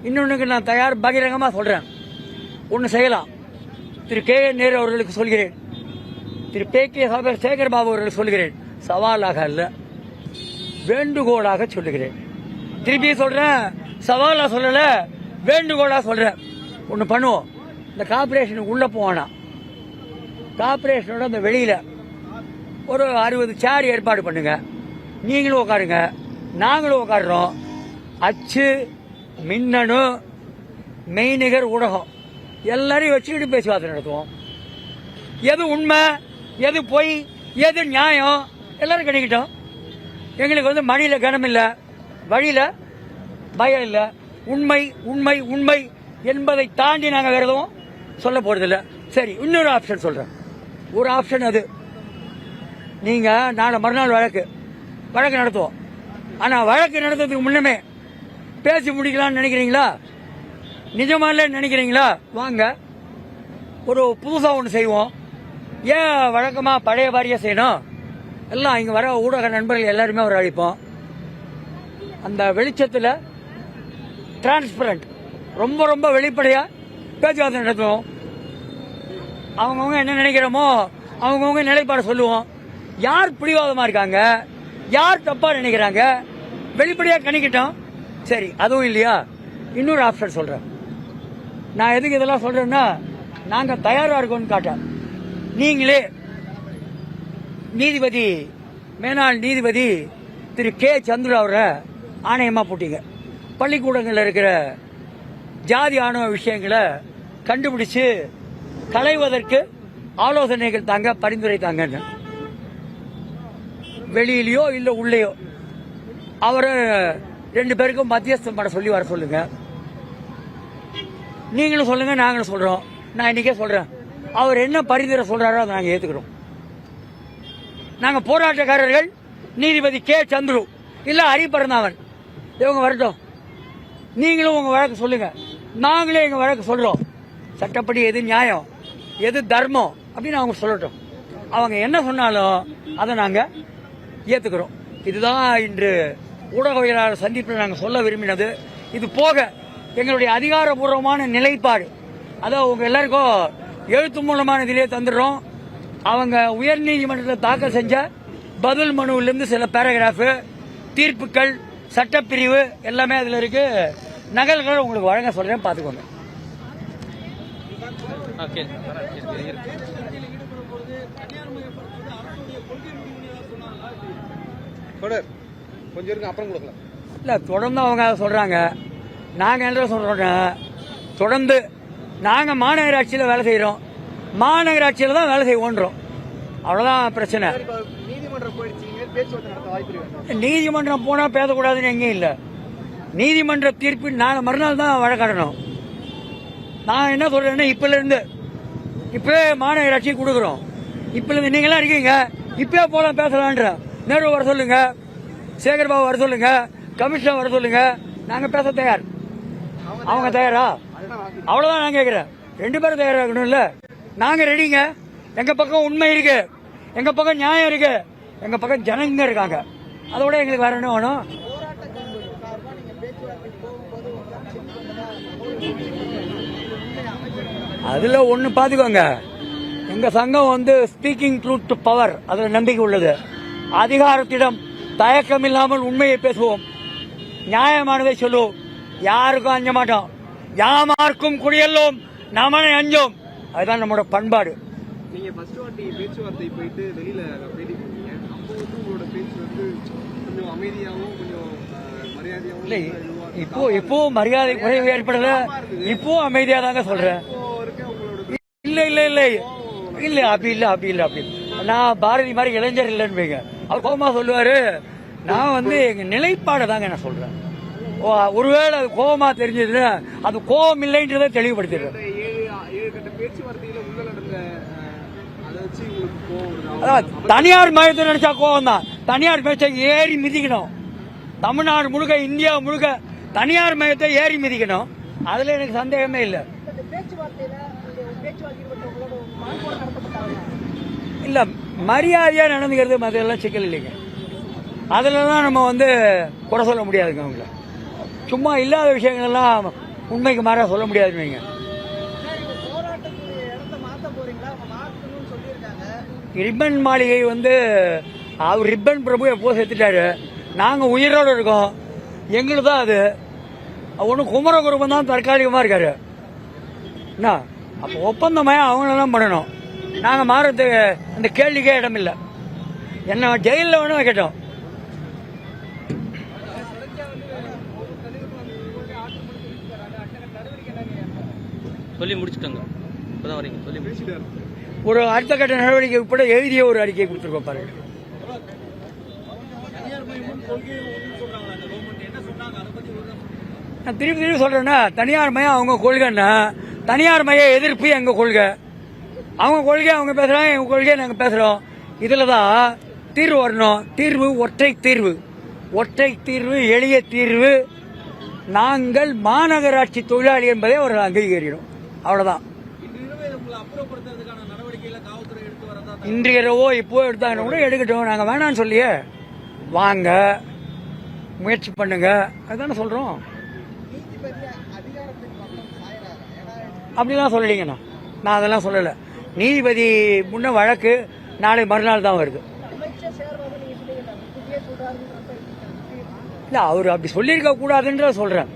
இன்னொன்றுக்கு நான் தயார், பகிரங்கமாக சொல்கிறேன். ஒன்று செய்யலாம். திரு கே நேரு அவர்களுக்கு சொல்கிறேன், திரு கே சேகர் பாபு அவர்களுக்கு சொல்கிறேன், சவாலாக அல்ல வேண்டுகோளாக சொல்லுகிறேன். திருப்பி சொல்கிறேன், சவாலாக சொல்லலை, வேண்டுகோளாக சொல்கிறேன். ஒன்று பண்ணுவோம், இந்த கார்பரேஷனுக்கு உள்ளே போவானா, கார்பரேஷனோட அந்த வெளியில் ஒரு 60 சேர் ஏற்பாடு பண்ணுங்க. நீங்களும் உட்காருங்க, நாங்களும் உட்காடுறோம். அச்சு, மின்னணு, மெய்நிகர் ஊடகம் எல்லாரையும் வச்சுக்கிட்டு பேச்சுவார்த்தை நடத்துவோம். எது உண்மை, எது பொய், எது நியாயம் எல்லாரும் கிடைக்கட்டும். எங்களுக்கு வந்து மணியில் கனம் இல்லை, வழியில் பயம் இல்லை. உண்மை உண்மை உண்மை என்பதை தாண்டி நாங்கள் வேறு எதுவும் சொல்ல போகிறதில்ல. சரி, இன்னொரு ஆப்ஷன் சொல்கிறேன். ஒரு ஆப்ஷன் அது, நீங்கள் நாளை மறுநாள் வழக்கு நடத்துவோம். ஆனால் வழக்கு நடத்துறதுக்கு முன்னமே பேசி முடிக்கலாம்னு நினைக்கிறீங்களா? நிஜமாலே நினைக்கிறீங்களா? வாங்க, ஒரு புதுசாக ஒன்று செய்வோம். ஏன் வழக்கமாக பழைய வாரியாக செய்யணும்? எல்லாம் இங்கே வர ஊடக நண்பர்கள் எல்லாருமே ஒரு அழைப்போம். அந்த வெளிச்சத்தில் டிரான்ஸ்பரண்ட், ரொம்ப ரொம்ப வெளிப்படையாக பேச்சுவார்த்தை நடத்துவோம். அவங்கவுங்க என்ன நினைக்கிறோமோ அவங்கவுங்க நிலைப்பாடு சொல்லுவோம். யார் பிடிவாதமாக இருக்காங்க, யார் தப்பாக நினைக்கிறாங்க, வெளிப்படையாக கணிக்கிட்டோம். சரி, அதுவும் இல்லையா, இன்னொரு ஆப்ஷன் சொல்கிறேன். நான் எதுக்கு இதெல்லாம் சொல்கிறேன்னா, நாங்கள் தயாராக இருக்கோம்னு காட்டேன். நீங்களே நீதிபதி, மேனாள் நீதிபதி திரு கே சந்துரு அவரை ஆணையமாக போட்டீங்க. பள்ளிக்கூடங்களில் இருக்கிற ஜாதி ஆணவ விஷயங்களை கண்டுபிடிச்சு களைவதற்கு ஆலோசனைகள் தாங்க, பரிந்துரை தாங்கன்னு. வெளியிலையோ இல்லை உள்ளேயோ அவரை 2 பேருக்கும் மத்தியஸ்தம் பண்ண சொல்லி வர சொல்லுங்க. நீங்களும் சொல்லுங்க, நாங்களும் சொல்றோம். நான் இன்னைக்கே சொல்றேன், அவர் என்ன பரிந்துரை சொல்றாரோ அதை நாங்கள் ஏத்துக்கிறோம். நாங்க போராட்டக்காரர்கள் நீதிபதி கே சந்துரு இல்ல ஹரிபரந்தாவன் இவங்க வரட்டும். நீங்களும் உங்க வழக்கு சொல்லுங்க, நாங்களே எங்க வழக்கு சொல்றோம். சட்டப்படி எது நியாயம், எது தர்மம் அப்படின்னு அவங்க சொல்லட்டும். அவங்க என்ன சொன்னாலும் அதை நாங்க ஏத்துக்கிறோம். இதுதான் இன்று ஊடகவியலாளர் சந்திப்பில் நாங்கள் சொல்ல விரும்பினது. இது போக எங்களுடைய அதிகாரபூர்வமான நிலைப்பாடு, அதாவது உங்க எல்லாருக்கும் எழுத்து மூலமான இதிலே தந்துடுறோம். அவங்க உயர்நீதிமன்றத்தில் தாக்கல் செஞ்ச பதில் மனுவிலிருந்து சில பேராகிராஃபு, தீர்ப்புகள், சட்டப்பிரிவு எல்லாமே அதில் இருக்கு. நகல்களை உங்களுக்கு வழங்க சொல்றேன், பார்த்துக்கோங்க. இல்லை, தொடர்ந்து அவங்க சொல்றாங்க. நாங்கள் என்ன சொல்றோம், தொடர்ந்து நாங்கள் மாநகராட்சியில் வேலை செய்கிறோம், மாநகராட்சியில் தான் வேலை செய்வோன்றோம். அவ்வளோதான் பிரச்சனை. நீதிமன்றம் போனால் பேசக்கூடாதுன்னு எங்கேயும் இல்லை. நீதிமன்ற தீர்ப்பு நாங்கள் மறுநாள் தான் வழக்காடணும். நான் என்ன சொல்றேன்னா, இப்பவே மாநகராட்சி கொடுக்குறோம். இப்ப நீங்களாம் இருக்கீங்க, இப்பவே போலாம் பேசலான்ற. நேரு வர சொல்லுங்க, சேகர் பாபு வர சொல்லுங்க, கமிஷனர் வர சொல்லுங்க, நாங்க பேச தயார். அவங்க தயாரா? அவ்வளவுதான் நான் கேட்கிறேன். 2 பேரும் தயாரா இருக்கணும்ல. நாங்க ரெடிங்க. எங்க பக்கம் உண்மை இருக்கு, எங்க பக்கம் நியாயம் இருக்கு, எங்க பக்கம் ஜனங்க இருக்காங்க. அதோட எங்களுக்கு வேற என்ன வேணும்? அதுல ஒண்ணு பாத்துக்கோங்க, எங்க சங்கம் வந்து ஸ்பீக்கிங் ட்ரூத் டு பவர், அதுல நம்பிக்கை உள்ளது. அதிகாரத்திடம் தயக்கம் இல்லாமல் உண்மையை பேசுவோம், நியாயமானதை சொல்லுவோம், யாருக்கும் அஞ்ச மாட்டோம். யாமார்க்கும் குடியெல்லோம் நமனை அஞ்சோம். அதுதான் நம்மளோட பண்பாடு. நீங்க ஃபர்ஸ்ட் வாட்டி பேச்சுவார்த்தை போயிட்டு வெளியில பேட்டி போறீங்க, அப்போ வந்து உங்களோட பேச்சு வந்து கொஞ்சம் அமைதியாகவும் கொஞ்சம் மரியாதையாகவும் இல்லை. இப்போ மரியாதை குறைவு ஏற்படல, இப்போ அமைதியா தாங்க சொல்றேன். இல்ல இல்ல இல்ல இல்ல அப்படி இல்ல அப்படி இல்ல அப்படி. நான் பாரதி மாதிரி இளைஞர் இல்லைன்னு வைங்க, அவர் கோபமா சொல்லுவாரு. நான் வந்து எங்க நிலைப்பாடை தாங்க நான் சொல்றேன். ஒருவேளை அது கோபமா தெரிஞ்சதுன்னா அது கோபம் இல்லைன்றதை தெளிவுபடுத்திடுறேன். தனியார் மயத்தை நினைச்சா கோபம் தான். தனியார் மயத்தை ஏறி மிதிக்கணும். தமிழ்நாடு முழுக்க, இந்தியா முழுக்க தனியார் மயத்தை ஏறி மிதிக்கணும். அதுல எனக்கு சந்தேகமே இல்லை. இல்ல, மரியாதையா நடந்துக்கிறது அதெல்லாம் சிக்கல் இல்லைங்க. அதுலதான் நம்ம வந்து குறை சொல்ல முடியாதுங்க. அவங்கள சும்மா இல்லாத விஷயங்கள் எல்லாம் உண்மைக்கு மாறா சொல்ல முடியாதுன்னு வைங்க. ரிப்பன் மாளிகை அவர் ரிப்பன் பிரபு எப்போ செத்துட்டாரு. நாங்கள் உயிரோடு இருக்கோம். எங்களுக்கு தான் அது. ஒன்றும் குமரகுருபன் தான் தற்காலிகமாக இருக்காரு. என்ன அப்போ ஒப்பந்தமே அவங்களெல்லாம் பண்ணணும். நாங்கள் மாறதுக்கு அந்த கேள்விக்கே இடம் இல்லை. என்ன ஜெயிலில் வேணும் வைக்கட்டும். சொல்லி முடிச்சுட்டாங்க. இப்பதான் வரீங்க சொல்லி பேசிட்டாரு. ஒரு அடுத்த கட்ட நடவடிக்கை உட்பட எழுதிய ஒரு அறிக்கை கொடுத்துருக்கோம் பாருங்க. நான் திருப்பி திருப்பி சொல்றேன்னா, தனியார் மயம் அவங்க கொள்கைன்னா, தனியார் மய எதிர்ப்பு எங்க கொள்கை. அவங்க கொள்கை அவங்க பேசுறாங்க, எங்க கொள்கையை நாங்க பேசுறோம். இதுலதான் தீர்வு வரணும். தீர்வு ஒற்றை தீர்வு, ஒற்றை தீர்வு, எளிய தீர்வு. நாங்கள் மாநகராட்சி தொழிலாளி என்பதை ஒரு அங்கீகரிக்கணும். அவ்வளவுதான். இன்று இரவோ இப்போ எடுத்தாங்கன்னா கூட எடுக்கட்டும். நாங்க வேணான்னு சொல்லியே வாங்க, முயற்சி பண்ணுங்க, அதுதானே சொல்றோம். அப்படிலாம் சொல்லலைங்கண்ணா, நான் அதெல்லாம் சொல்லலை. நீதிபதி முன்ன வழக்கு நாளை மறுநாள் தான் வருது. இல்ல அவர் அப்படி சொல்லியிருக்க கூடாதுன்ற சொல்றேன்.